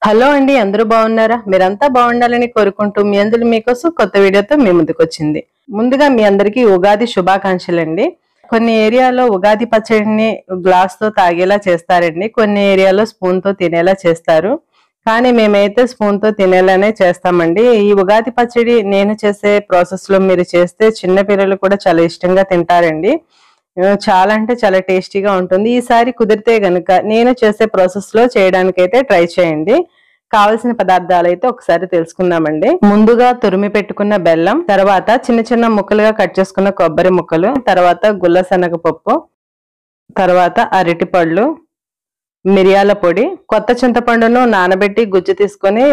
Hello అండి, అందరూ బాగున్నారా? మీరంతా బాగుండాలని కోరుకుంటూ మీ అందరూ మీకోసం కొత్త వీడియోతో మీ ముందుకు వచ్చింది. ముందుగా మీ అందరికీ ఉగాది శుభాకాంక్షలండి. కొన్ని ఏరియాలో ఉగాది పచ్చడిని గ్లాస్ తో తాగేలా చేస్తారండి, కొన్ని ఏరియాలో స్పూన్ తో తినేలా చేస్తారు. కానీ మేమైతే స్పూన్ తో తినేలానే చేస్తామండి. ఈ ఉగాది పచ్చడి నేను చేసే ప్రాసెస్ లో మీరు చేస్తే చిన్న పిల్లలు కూడా చాలా ఇష్టంగా తింటారండి. చాలా అంటే చాలా టేస్టీగా ఉంటుంది. ఈసారి కుదిరితే గనుక నేను చేసే ప్రాసెస్ లో చేయడానికైతే ట్రై చేయండి. కావలసిన పదార్థాలు అయితే ఒకసారి తెలుసుకుందామండి. ముందుగా తురిమి పెట్టుకున్న బెల్లం, తర్వాత చిన్న చిన్న ముక్కలుగా కట్ చేసుకున్న కొబ్బరి ముక్కలు, తర్వాత గుల్ల శనగపప్పు, తర్వాత అరటిపళ్ళు, మిరియాల పొడి, కొత్త చింతపండును నానబెట్టి గుజ్జు తీసుకొని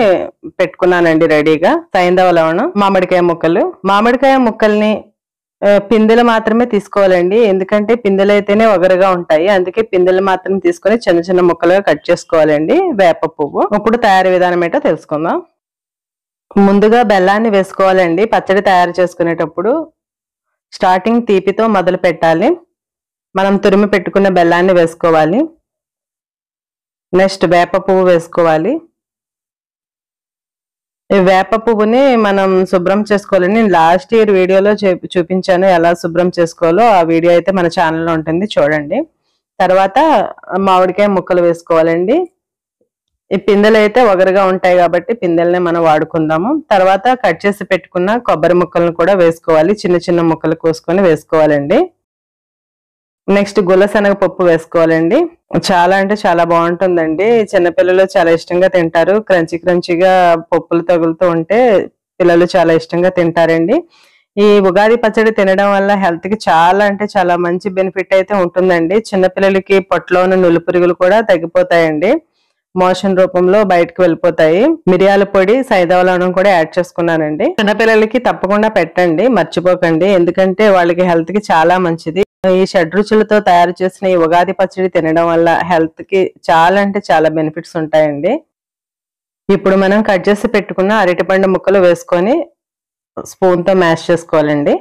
పెట్టుకున్నానండి రెడీగా, సైంధవ లవణం, మామిడికాయ ముక్కల్ని పిందెలు మాత్రమే తీసుకోవాలండి, ఎందుకంటే పిందెలు అయితేనే ఒగరుగా ఉంటాయి. అందుకే పిందెలు మాత్రం తీసుకొని చిన్న చిన్న ముక్కలుగా కట్ చేసుకోవాలండి. వేప పువ్వు. ఇప్పుడు తయారీ విధానం ఏంటో తెలుసుకుందాం. ముందుగా బెల్లాన్ని వేసుకోవాలండి. పచ్చడి తయారు చేసుకునేటప్పుడు స్టార్టింగ్ తీపితో మొదలు పెట్టాలి. మనం తురిమి పెట్టుకున్న బెల్లాన్ని వేసుకోవాలి. నెక్స్ట్ వేప పువ్వు వేసుకోవాలి. ఈ వేప పువ్వుని మనం శుభ్రం చేసుకోవాలండి. నేను లాస్ట్ ఇయర్ వీడియోలో చూపించాను ఎలా శుభ్రం చేసుకోవాలో. ఆ వీడియో అయితే మన ఛానల్లో ఉంటుంది, చూడండి. తర్వాత మామిడికాయ ముక్కలు వేసుకోవాలండి. ఈ పిందెలు అయితే ఒగరుగా ఉంటాయి కాబట్టి పిందెలనే మనం వాడుకుందాము. తర్వాత కట్ చేసి పెట్టుకున్న కొబ్బరి ముక్కలను కూడా వేసుకోవాలి. చిన్న చిన్న ముక్కలు కోసుకొని వేసుకోవాలండి. నెక్స్ట్ గుల్ల శనగపప్పు వేసుకోవాలండి. చాలా అంటే చాలా బాగుంటుందండి. చిన్నపిల్లలు చాలా ఇష్టంగా తింటారు. క్రంచీ క్రంచీగా పప్పులు తగులుతూ ఉంటే పిల్లలు చాలా ఇష్టంగా తింటారండి. ఈ ఉగాది పచ్చడి తినడం వల్ల హెల్త్ కి చాలా అంటే చాలా మంచి బెనిఫిట్ అయితే ఉంటుందండి. చిన్నపిల్లలకి పొట్టలో ఉన్న నులిపురుగులు కూడా తగ్గిపోతాయండి, మోషన్ రూపంలో బయటకు వెళ్ళిపోతాయి. మిరియాల పొడి, సైంధవ లవణం కూడా యాడ్ చేసుకున్నానండి. చిన్నపిల్లలకి తప్పకుండా పెట్టండి, మర్చిపోకండి, ఎందుకంటే వాళ్ళకి హెల్త్ కి చాలా మంచిది. ఈ షడ్రుచులతో తయారు చేసిన ఈ ఉగాది పచ్చడి తినడం వల్ల హెల్త్ కి చాలా అంటే చాలా బెనిఫిట్స్ ఉంటాయండి. ఇప్పుడు మనం కట్ చేసి పెట్టుకున్న అరటిపండు ముక్కలు వేసుకొని స్పూన్ తో మ్యాష్ చేసుకోవాలండి.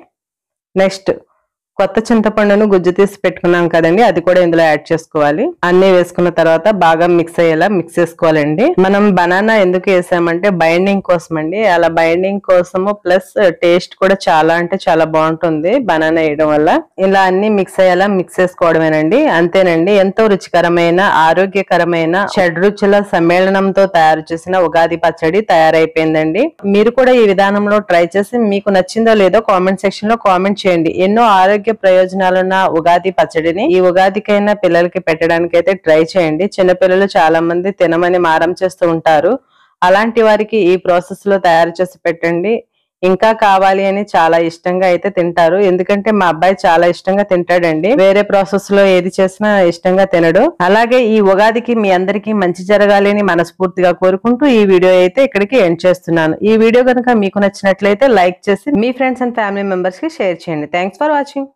నెక్స్ట్ కొత్త చింతపండును గుజ్జు తీసి పెట్టుకున్నాం కదండి, అది కూడా ఇందులో యాడ్ చేసుకోవాలి. అన్ని వేసుకున్న తర్వాత బాగా మిక్స్ అయ్యేలా మిక్స్ చేసుకోవాలండి. మనం బనానా ఎందుకు వేసామంటే బైండింగ్ కోసం అండి. అలా బైండింగ్ కోసము ప్లస్ టేస్ట్ కూడా చాలా అంటే చాలా బాగుంటుంది బనానా వేయడం వల్ల. ఇలా అన్ని మిక్స్ అయ్యేలా మిక్స్ చేసుకోవడమేనండి, అంతేనండి. ఎంతో రుచికరమైన ఆరోగ్యకరమైన షడ్రుచుల సమ్మేళనంతో తయారు చేసిన ఉగాది పచ్చడి తయారైపోయిందండి. మీరు కూడా ఈ విధానంలో ట్రై చేసి మీకు నచ్చిందో లేదో కామెంట్ సెక్షన్ లో కామెంట్ చేయండి. ఎన్నో ఆరోగ్య ప్రయోజనాలున్న ఉగాది పచ్చడిని ఈ ఉగాదికైనా పిల్లలకి పెట్టడానికి అయితే ట్రై చేయండి. చిన్నపిల్లలు చాలా మంది తినమని మారం చేస్తూ ఉంటారు. అలాంటి వారికి ఈ ప్రాసెస్ లో తయారు చేసి పెట్టండి. ఇంకా కావాలి అని చాలా ఇష్టంగా అయితే తింటారు, ఎందుకంటే మా అబ్బాయి చాలా ఇష్టంగా తింటాడండి. వేరే ప్రాసెస్ లో ఏది చేసినా ఇష్టంగా తినడు. అలాగే ఈ ఉగాదికి మీ అందరికీ మంచి జరగాలి అని మనస్ఫూర్తిగా కోరుకుంటూ ఈ వీడియో అయితే ఇక్కడికి ఎండ్ చేస్తున్నాను. ఈ వీడియో కనుక మీకు నచ్చినట్లయితే లైక్ చేసి మీ ఫ్రెండ్స్ అండ్ ఫ్యామిలీ మెంబర్స్ కి షేర్ చేయండి. Thanks for watching.